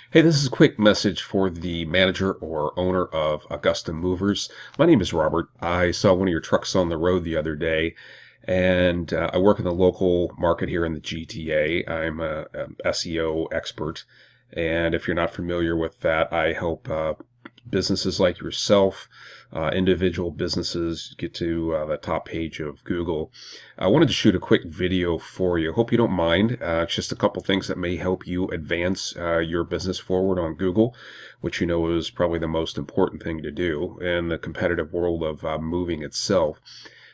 Hey, this is a quick message for the manager or owner of Augusta Movers. My name is Robert. I saw one of your trucks on the road the other day, and I work in the local market here in the GTA. I'm a SEO expert, and if you're not familiar with that, I help businesses like yourself, individual businesses get to the top page of Google. I wanted to shoot a quick video for you. Hope you don't mind. It's just a couple things that may help you advance your business forward on Google, which you know is probably the most important thing to do in the competitive world of moving itself.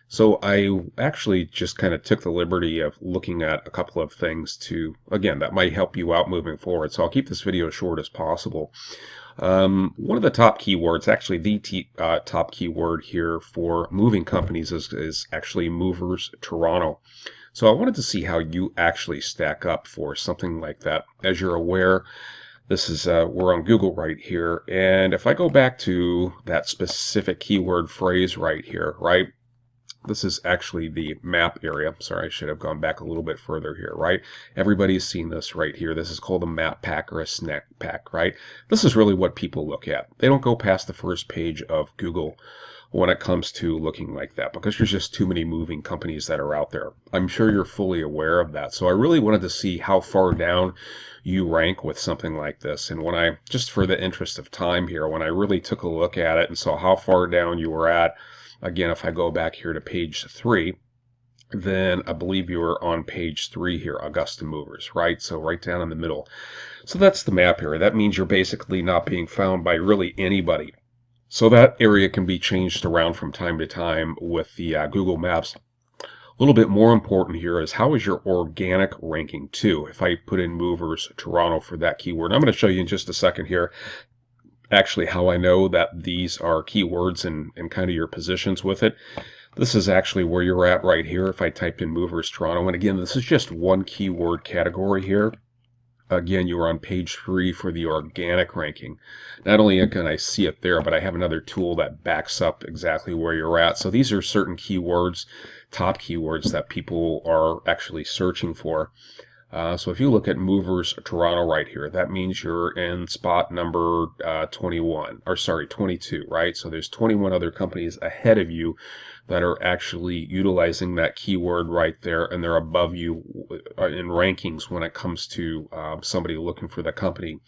So I actually just kind of took the liberty of looking at a couple of things to, again, that might help you out moving forward. So I'll keep this video short as possible. One of the top keywords, actually top keyword here for moving companies is actually Movers Toronto. So I wanted to see how you actually stack up for something like that. As you're aware, this is we're on Google right here, and if I go back to that specific keyword phrase right here, right? This is actually the map area. Sorry, I should have gone back a little bit further here, right? Everybody's seen this right here. This is called a map pack or a snack pack, right? This is really what people look at. They don't go past the first page of Google when it comes to looking like that because there's just too many moving companies that are out there. I'm sure you're fully aware of that. So I really wanted to see how far down you rank with something like this. And when I, just for the interest of time here, when I really took a look at it and saw how far down you were at, again, if I go back here to page 3, then I believe you are on page 3 here, Augusta Movers, right? So right down in the middle. So that's the map area. That means you're basically not being found by really anybody. So that area can be changed around from time to time with the Google Maps. A little bit more important here is how is your organic ranking too? If I put in Movers Toronto for that keyword, I'm going to show you in just a second here actually how I know that these are keywords and kind of your positions with it. This is actually where you're at right here if I typed in Movers Toronto. And again, this is just one keyword category here. Again, you are on page 3 for the organic ranking. Not only can I see it there, but I have another tool that backs up exactly where you're at. So these are certain keywords, top keywords that people are actually searching for. So if you look at Movers Toronto right here, that means you're in spot number 21, or sorry, 22, right? So there's 21 other companies ahead of you that are actually utilizing that keyword right there, and they're above you in rankings when it comes to somebody looking for the company.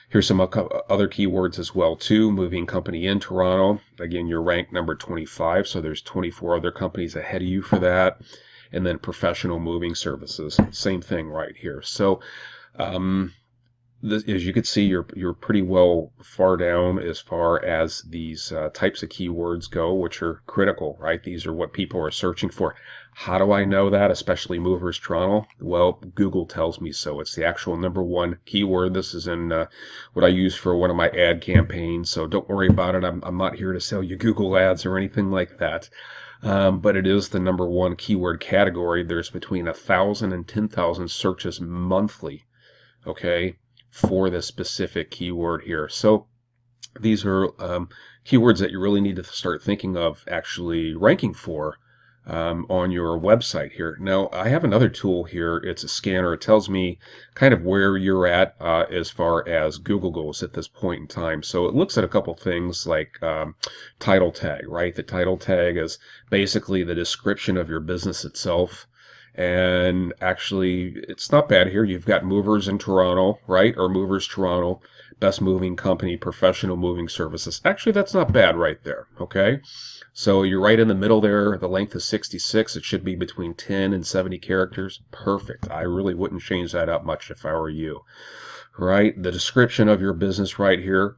Here's some other keywords as well too. Moving company in Toronto. Again, you're ranked number 25, so there's 24 other companies ahead of you for that. And then professional moving services, same thing right here. So as you can see, you're pretty well far down as far as these types of keywords go, which are critical, right? These are what people are searching for. How do I know that, especially Movers Toronto? Well, Google tells me so. It's the actual #1 keyword. This is in what I use for one of my ad campaigns, so don't worry about it. I'm not here to sell you Google ads or anything like that. But it is the #1 keyword category. There's between 1,000 and 10,000 searches monthly, okay, for this specific keyword here. So these are keywords that you really need to start thinking of actually ranking for on your website here. Now, I have another tool here. It's a scanner. It tells me kind of where you're at as far as Google goes at this point in time. So it looks at a couple things like title tag, right? The title tag is basically the description of your business itself. And actually, it's not bad here. You've got Movers in Toronto, right? Or Movers Toronto, best moving company, professional moving services. Actually, that's not bad right there, okay? So you're right in the middle there. The length is 66. It should be between 10 and 70 characters. Perfect. I really wouldn't change that up much if I were you, right? The description of your business right here.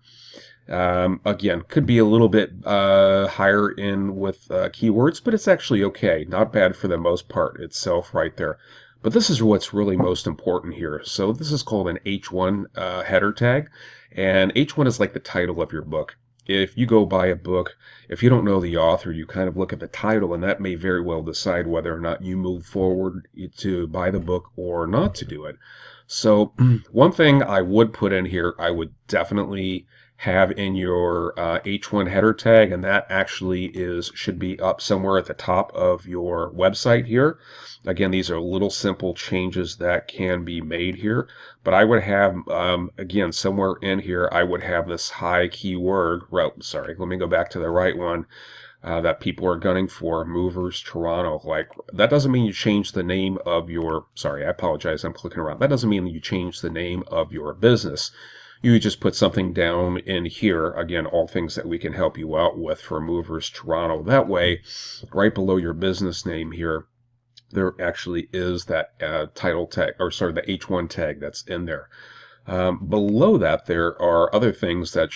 Again, could be a little bit higher in with keywords, but it's actually okay. Not bad for the most part itself right there. But this is what's really most important here. So this is called an H1 header tag, and H1 is like the title of your book. If you go buy a book, if you don't know the author, you kind of look at the title, and that may very well decide whether or not you move forward to buy the book or not to do it. So one thing I would put in here, I would definitely have in your H1 header tag, and that actually should be up somewhere at the top of your website here. Again, these are little simple changes that can be made here, but I would have, again, somewhere in here, I would have this high keyword. Sorry, let me go back to the right one. That people are gunning for, Movers Toronto. Like, that doesn't mean you change the name of your, sorry, I apologize, I'm clicking around. That doesn't mean you change the name of your business. You just put something down in here. Again, all things that we can help you out with for Movers Toronto. That way, right below your business name here, there actually is that title tag, or sorry, the H1 tag that's in there. Below that, there are other things that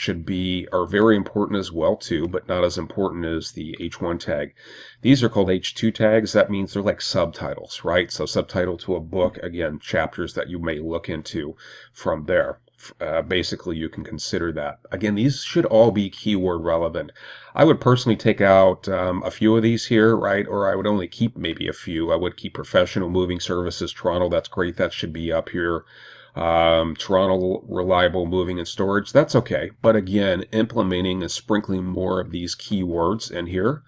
are very important as well too, but not as important as the H1 tag. These are called H2 tags. That means they're like subtitles, right? So subtitle to a book, again, chapters that you may look into from there. Basically, you can consider that. Again, these should all be keyword relevant. I would personally take out a few of these here, right? Or I would only keep maybe a few. I would keep professional moving services, Toronto. That's great. That should be up here. Toronto reliable moving and storage. That's okay. But again, implementing and sprinkling more of these keywords in here,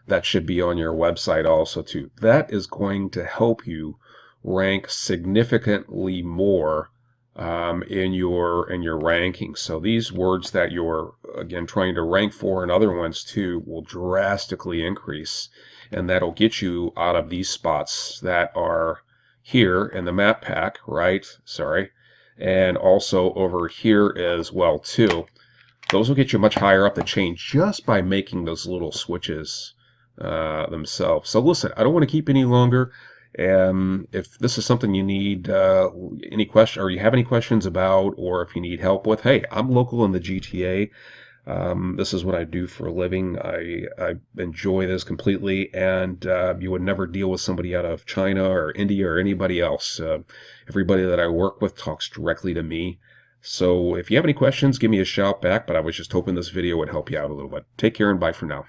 that should be on your website also too. That is going to help you rank significantly more in your rankings. So these words that you're again trying to rank for and other ones too will drastically increase, and that'll get you out of these spots that are here in the map pack, right? Sorry. And also over here as well too. Those will get you much higher up the chain just by making those little switches themselves. So listen, I don't want to keep any longer. If this is something you need any question, or you have any questions about, or if you need help with, hey, I'm local in the GTA. This is what I do for a living. I enjoy this completely, and you would never deal with somebody out of China or India or anybody else. Everybody that I work with talks directly to me. So if you have any questions, give me a shout back, but I was just hoping this video would help you out a little bit. Take care and bye for now.